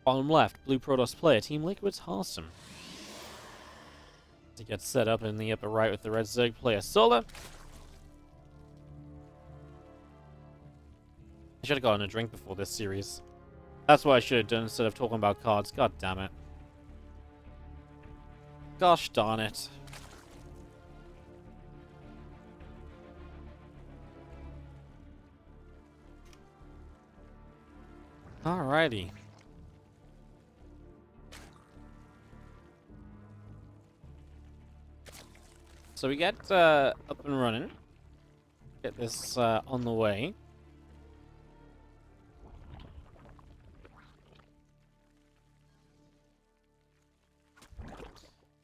Bottom left, Blue Protoss player, Team Liquid's Harstem. He gets set up in the upper right with the red Zerg player, Solar. I should have gotten a drink before this series. That's what I should have done instead of talking about cards. God damn it. Gosh darn it. Alrighty. So we get up and running. Get this on the way.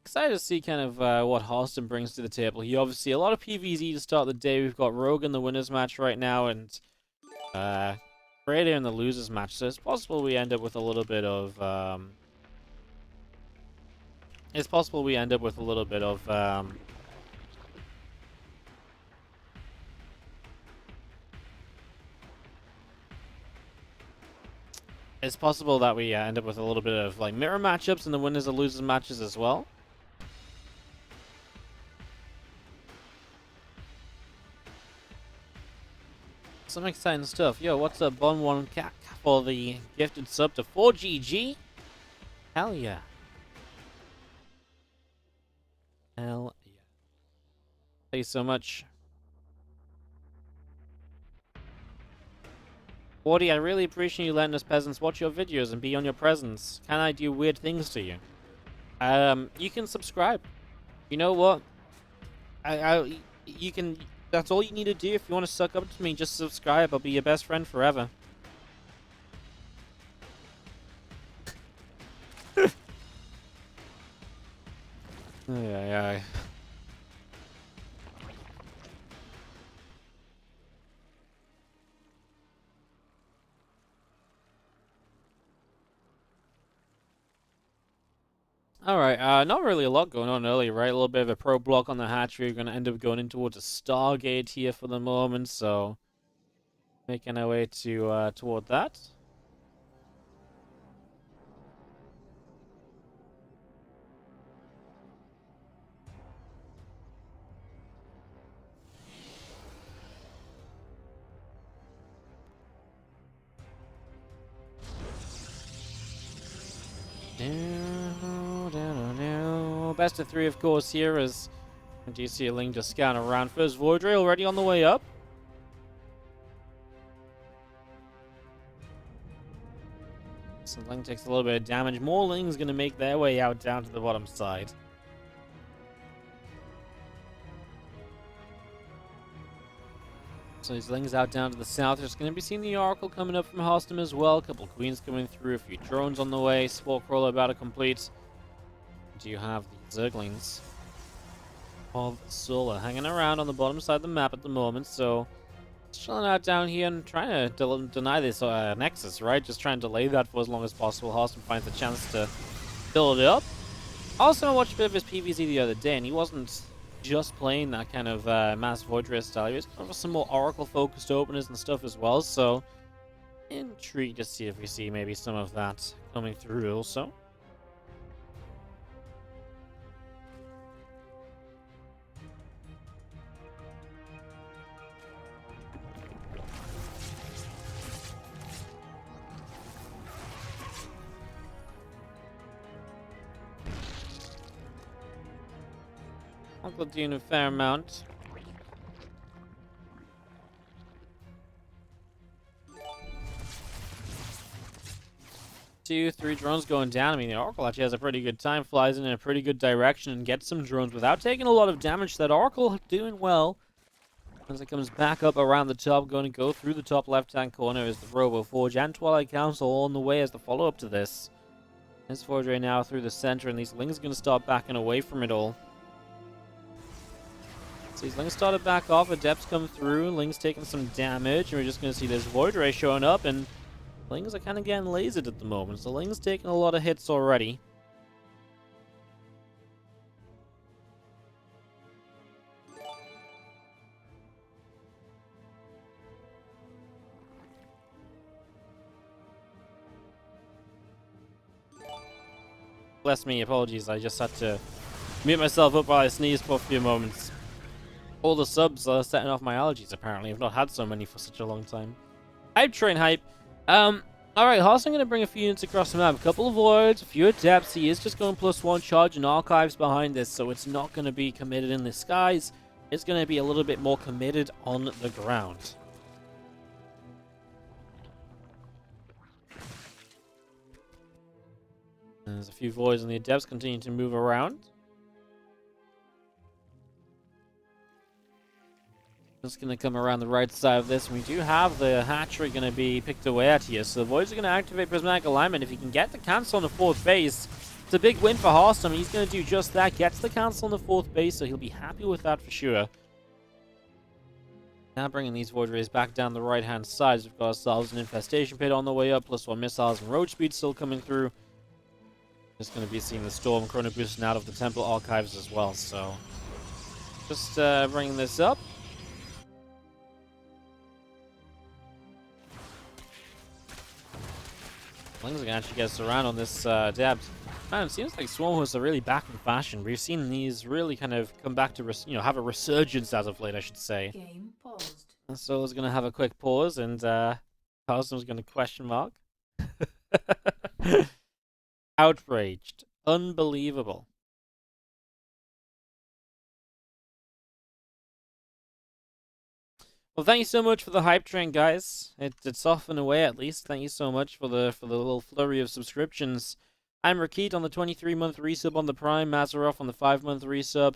Excited to see kind of what Harstem brings to the table. He obviously a lot of PvZ to start the day. We've got Rogue in the winners match right now, and Raider in the losers match. So it's possible we end up with a little bit of it's possible we end up with a little bit of it's possible that we end up with a little bit of like mirror matchups in the winners and losers matches as well. Some exciting stuff. Yo, what's up, Bon One Cat for the gifted sub to 4GG? Hell yeah. Hell yeah. Thank you so much. Wardy, I really appreciate you letting us peasants watch your videos and be on your presence. Can I do weird things to you? You can subscribe. You know what? You can. That's all you need to do. If you want to suck up to me, just subscribe. I'll be your best friend forever. Ay. Alright, not really a lot going on early, right? A little bit of a pro block on the hatchery. We're going to end up going in towards a Stargate here for the moment, so making our way to toward that. Best of 3, of course, here as do you see a Ling just scan around. First Void Ray already on the way up. So Ling takes a little bit of damage. More Ling's going to make their way out down to the bottom side. So these Lings out down to the south. There's going to be seeing the Oracle coming up from Harstem as well. A couple of Queens coming through. A few drones on the way. Spore Crawler about to complete. Do you have the Zerglings of Solar hanging around on the bottom side of the map at the moment, so chilling out down here and trying to deny this Nexus, right? Just trying to delay that for as long as possible. Harstem finds a chance to build it up. Also, I watched a bit of his PvZ the other day, and he wasn't just playing that kind of Mass Void Ray style. He was going for some more Oracle-focused openers and stuff as well, so intrigued to see if we see maybe some of that coming through also. Uncle doing a fair amount. Two, three drones going down. I mean, the Oracle actually has a pretty good time, flies in a pretty good direction and gets some drones without taking a lot of damage. That Oracle doing well. As it comes back up around the top, going to go through the top left-hand corner is the Robo Forge and Twilight Council all on the way as the follow-up to this. This Forge right now through the center, and these Lings are going to start backing away from it all. So these Lings started back off, Adepts come through, Lings taking some damage, and we're just going to see this Void Ray showing up, and Lings are kind of getting lasered at the moment, so Lings taking a lot of hits already. Bless me, apologies. I just had to mute myself up while I sneezed for a few moments. All the subs are setting off my allergies, apparently. I've not had so many for such a long time. Hype train hype. Alright, Harstem going to bring a few units across the map. A couple of wards, a few adepts. He is just going +1 charge and archives behind this, so it's not going to be committed in the skies. It's going to be a little bit more committed on the ground. There's a few voids and the adepts continue to move around. Just going to come around the right side of this. We do have the hatchery going to be picked away at here. So the voids are going to activate prismatic alignment. If he can get the cancel on the 4th base, it's a big win for Harstem. He's going to do just that. Gets the cancel on the 4th base, so he'll be happy with that for sure. Now bringing these void rays back down the right-hand side. We've got ourselves an infestation pit on the way up. +1 missiles and road speed still coming through. Just going to be seeing the storm chrono boosting out of the temple archives as well. So just bringing this up. Lings can actually get us around on this adept. Man, it seems like Swarm Hosts are really back in fashion. We've seen these really kind of come back to, have a resurgence as of late, I should say. Game paused. So is going to have a quick pause, and Harstem's going to question mark. Outraged. Unbelievable. Well, thank you so much for the hype train, guys. It's off and away, at least. Thank you so much for the little flurry of subscriptions. I'm Rakit on the 23-month resub on the Prime. Mazarov on the 5-month resub.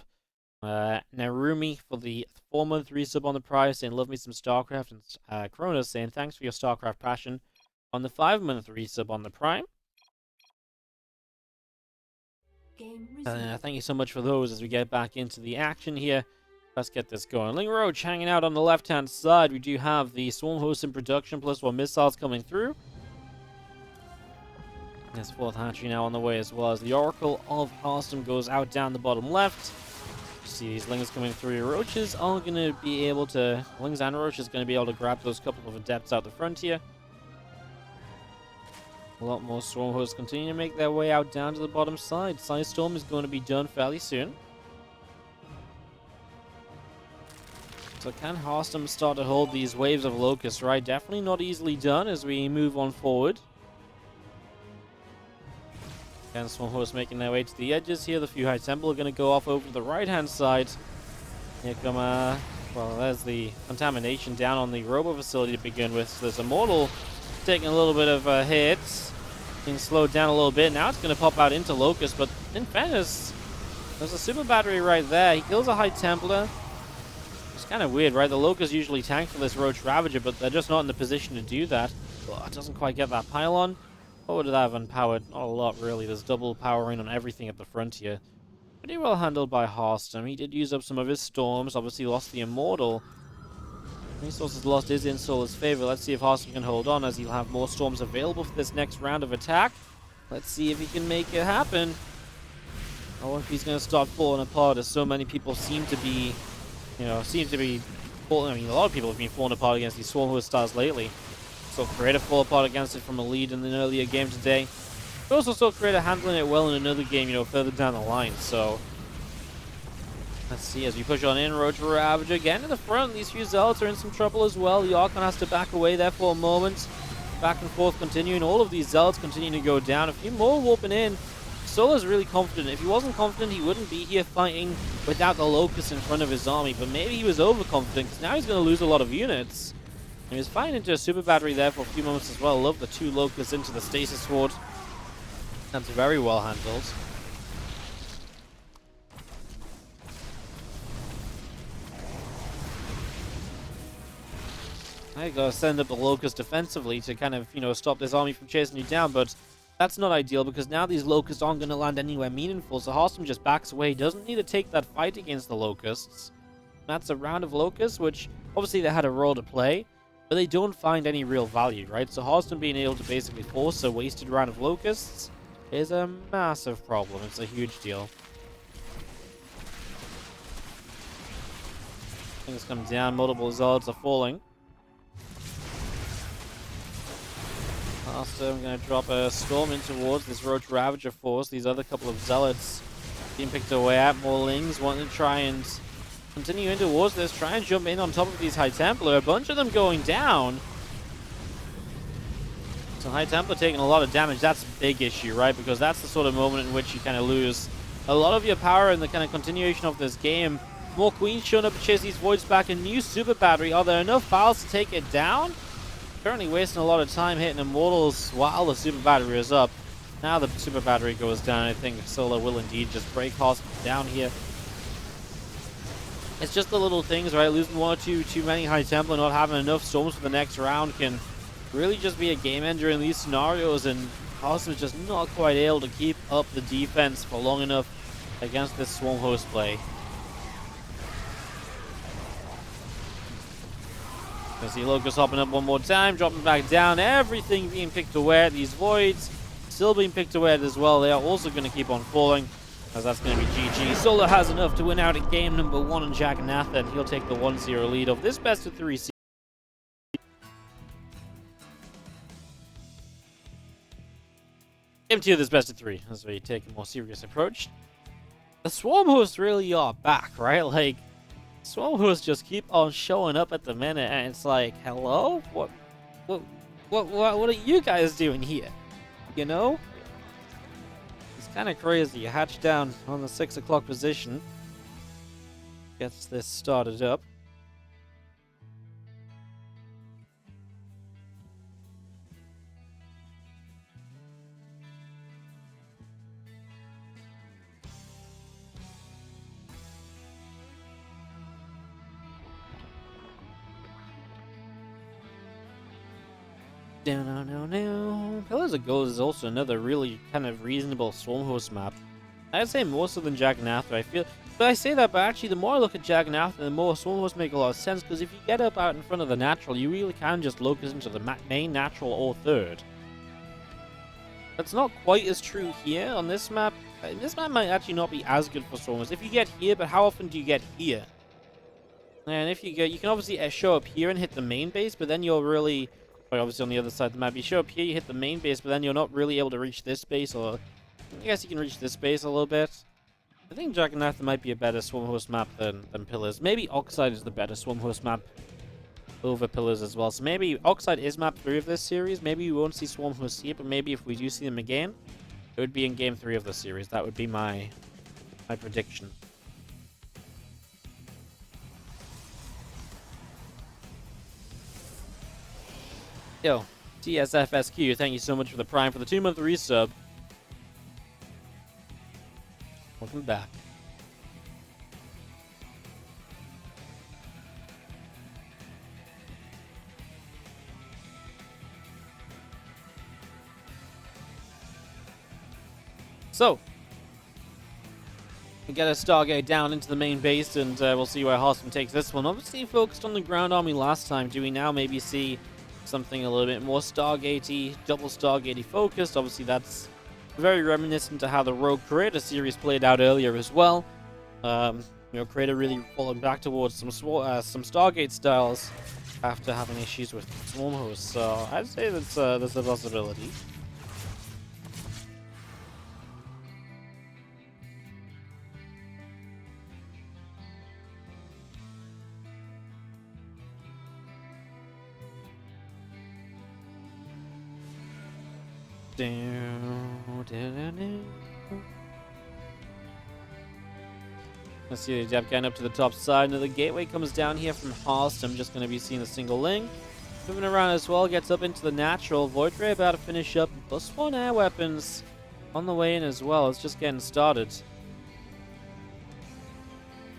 Narumi for the 4-month resub on the Prime, saying love me some Starcraft. And Kronos saying thanks for your Starcraft passion on the 5-month resub on the Prime. Thank you so much for those as we get back into the action here. Let's get this going. Ling Roach hanging out on the left-hand side. We do have the Swarm Host in production, +1 missiles coming through. There's 4th hatchery now on the way as well as the Oracle of Harstem goes out down the bottom left. You see these Lings coming through. Roaches are going to be able to... Lings and Roaches going to be able to grab those couple of adepts out the front here. A lot more Swarm Hosts continue to make their way out down to the bottom side. Side Storm is going to be done fairly soon. So can Harstem start to hold these waves of Locusts, right? Definitely not easily done as we move on forward. Again, Swarm Hosts making their way to the edges here. The few High Temple are going to go off over to the right-hand side. Here come, well, there's the contamination down on the Robo facility to begin with. So there's Immortal taking a little bit of hits. Being slowed down a little bit. Now it's going to pop out into Locust, but in fairness, there's a super battery right there. He kills a High Templar. It's kind of weird, right? The Locusts usually tank for this Roach Ravager, but they're just not in the position to do that. Oh, it doesn't quite get that pylon. What would it have unpowered? Not a lot, really. There's double powering on everything at the front here. Pretty well handled by Harstem. He did use up some of his storms. Obviously lost the Immortal. Resources lost is in Solar's favor. Let's see if Harstem can hold on as he'll have more storms available for this next round of attack. Let's see if he can make it happen. Or if he's going to start falling apart as so many people seem to be... falling. I mean, a lot of people have been falling apart against these Swarm Host stars lately. So Creator fall apart against it from a lead in an earlier game today. But also saw Creator handling it well in another game, further down the line. So let's see as we push on in. Roach Ravager again in the front. These few Zealots are in some trouble as well. The Archon has to back away there for a moment. Back and forth continuing. All of these Zealots continue to go down. A few more warping in. Solo's really confident. If he wasn't confident, he wouldn't be here fighting without the Locust in front of his army. But maybe he was overconfident, because now he's going to lose a lot of units. And he was fighting into a super battery there for a few moments as well. Love the 2 Locusts into the Stasis Sword. That's very well handled. I gotta send up the Locust defensively to kind of, stop this army from chasing you down, but that's not ideal because now these Locusts aren't going to land anywhere meaningful, so Harstem just backs away. He doesn't need to take that fight against the Locusts. That's a round of Locusts, which obviously they had a role to play, but they don't find any real value, right? So Harstem being able to basically force a wasted round of Locusts is a massive problem. It's a huge deal. Things come down, multiple Zealots are falling. Harstem going to drop a storm in towards this Roach Ravager force. These other couple of zealots being picked away at. More Lings wanting to try and continue in towards this. Try and jump in on top of these High Templar. A bunch of them going down. So High Templar taking a lot of damage. That's a big issue, right? Because that's the sort of moment in which you kind of lose a lot of your power in the kind of continuation of this game. More Queens showing up to chase these Voids back. A new Super Battery. Are there enough files to take it down? Currently wasting a lot of time hitting Immortals while the Super Battery is up. Now the Super Battery goes down. I think Solo will indeed just break Harstem down here. It's just the little things, right? Losing one or two too many High Templar, not having enough storms for the next round can really just be a game ender in these scenarios, and Harstem is just not quite able to keep up the defense for long enough against this Swarm Host play. You see Locust hopping up one more time, dropping back down, everything being picked away at these Voids, still being picked away at as well. They are also going to keep on falling, as that's going to be GG. Solo has enough to win out at game number 1 on Jagannatha, and he'll take the 1-0 lead of this best of 3 series. Game 2 of this best of 3, as we take a more serious approach. The Swarm Hosts really are back, right? Like, Swarm Hosts just keep on showing up at the minute, and it's like, hello? What are you guys doing here? You know? It's kind of crazy. You hatch down on the 6 o'clock position. Gets this started up. Pillars of Gold is also another really kind of reasonable Swarm Host map. I'd say more so than Jagannatha, I feel. But I say that, but actually the more I look at Jagannatha, the more Swarm Hosts make a lot of sense, because if you get up out in front of the natural, you really can just locus into the main natural or third. That's not quite as true here on this map. This map might actually not be as good for Swarm Hosts. If you get here, but how often do you get here? And if you get, you can obviously show up here and hit the main base, but then you're really... obviously on the other side of the map, you show up here, you hit the main base, but then you're not really able to reach this base, or I guess you can reach this base a little bit. I think Jagannatha might be a better Swarm Host map than Pillars. Maybe Oxide is the better Swarm Host map over Pillars as well. So maybe Oxide is map 3 of this series. Maybe we won't see Swarm Hosts here, but maybe if we do see them again, it would be in game 3 of the series. That would be my prediction. Yo, TSFSQ, thank you so much for the Prime for the 2-month resub. Welcome back. So, we get a Stargate down into the main base, and we'll see where Harstem takes this one. Obviously focused on the ground army last time. Do we now maybe see something a little bit more Stargate-y, double Stargate-y focused? Obviously that's very reminiscent to how the Rogue Creator series played out earlier as well. Creator really falling back towards some Stargate styles after having issues with Swarm Hosts. So I'd say that's a possibility. Let's see the depth getting up to the top side. Now the gateway comes down here from Harstem. Just going to be seeing a single Ling. Moving around as well, gets up into the natural. Void Ray about to finish up. +1 air weapons on the way in as well. It's just getting started.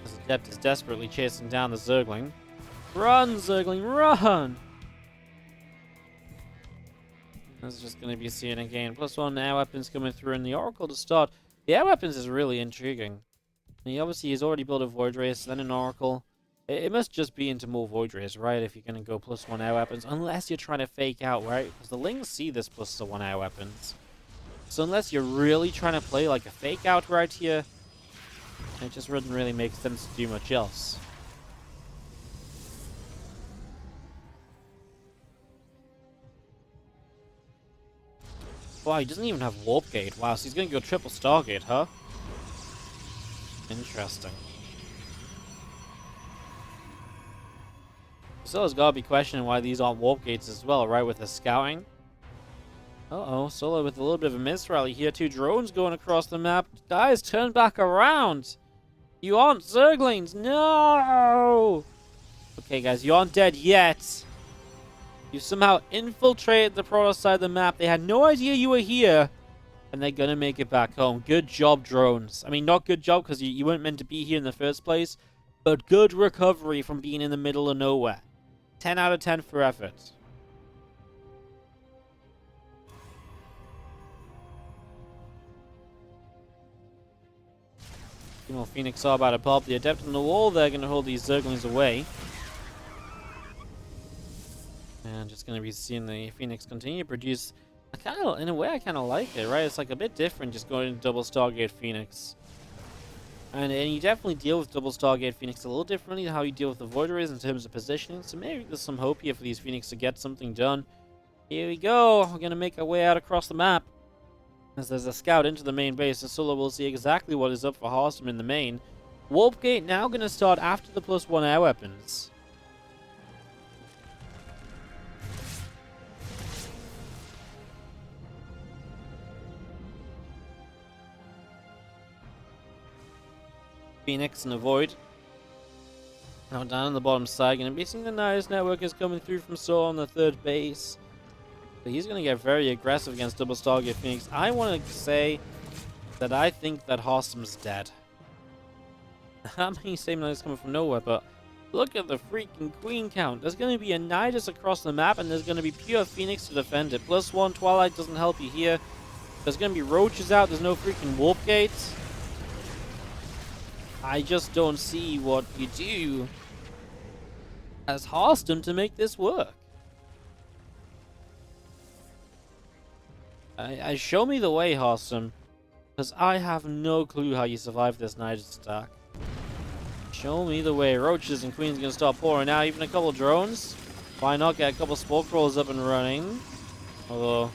As the Adept is desperately chasing down the Zergling. Run, Zergling, run! That's just going to be seen again. +1 air weapons coming through in the Oracle to start. The air weapons is really intriguing. Obviously, he's already built a Void Race, then an Oracle. It must just be into more Void Rays, right? If you're going to go +1 air weapons. Unless you're trying to fake out, right? Because the Lings see this +1 air weapons. So unless you're really trying to play like a fake out right here, it just wouldn't really make sense to do much else. Wow, he doesn't even have Warp Gate. Wow, so he's going to go triple Stargate, huh? Interesting. Solo's got to be questioning why these aren't Warp Gates as well, right, with the scouting? Uh-oh, Solo with a little bit of a miss rally here. 2 drones going across the map. Guys, turn back around! You aren't Zerglings! No! Okay, guys, you aren't dead yet. You somehow infiltrated the Protoss side of the map. They had no idea you were here. And they're gonna make it back home. Good job, drones. I mean, not good job because you weren't meant to be here in the first place. But good recovery from being in the middle of nowhere. 10 out of 10 for effort. More Phoenix are about to pop. The Adept on the wall, they're going to hold these Zerglings away. And just going to be seeing the Phoenix continue to produce. In a way, I kind of like it, right? It's like a bit different just going to double Stargate Phoenix. And you definitely deal with double Stargate Phoenix a little differently than how you deal with the Voider is in terms of positioning. So maybe there's some hope here for these Phoenix to get something done. Here we go. We're going to make our way out across the map. As there's a scout into the main base, and Solo will see exactly what is up for Harstem in the main. Warp Gate now going to start after the +1 air weapons. Phoenix and the Void. Now down on the bottom side, going to be seeing the Nidus network is coming through from Solo on the 3rd base. But he's going to get very aggressive against double Stargate Phoenix. I want to say that I think that Harstem's dead. I'm saying Nidus coming from nowhere, but look at the freaking Queen count. There's going to be a Nidus across the map, and there's going to be pure Phoenix to defend it. +1 Twilight doesn't help you here. There's going to be Roaches out. There's no freaking Warp Gates. I just don't see what you do as Harstem to make this work. Show me the way, Harstem, because I have no clue how you survive this Nidus attack. Show me the way. Roaches and Queen's gonna start pouring out. Even a couple drones. Why not get a couple Spore Crawlers up and running? Although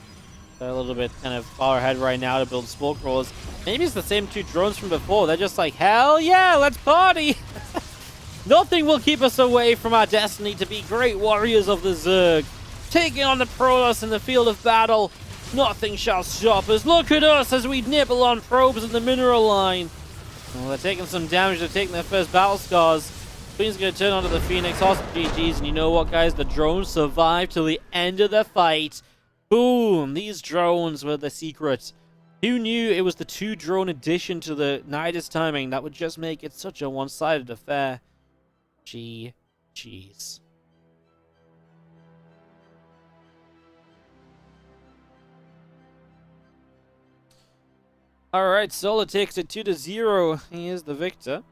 they're a little bit kind of far ahead right now to build Spore Crawlers. Maybe it's the same 2 drones from before. They're just like, hell yeah, let's party! Nothing will keep us away from our destiny to be great warriors of the Zerg. Taking on the Protoss in the field of battle. Nothing shall stop us. Look at us as we nibble on probes in the mineral line. Well, they're taking some damage. They're taking their first battle scars. Queen's going to turn onto the Phoenix. Awesome GG's. And you know what, guys? The drones survived till the end of the fight. Boom. These drones were the secret. Who knew it was the 2 drone addition to the Nidus timing that would just make it such a one-sided affair? GG's. Alright, Solo takes it 2-0. He is the victor.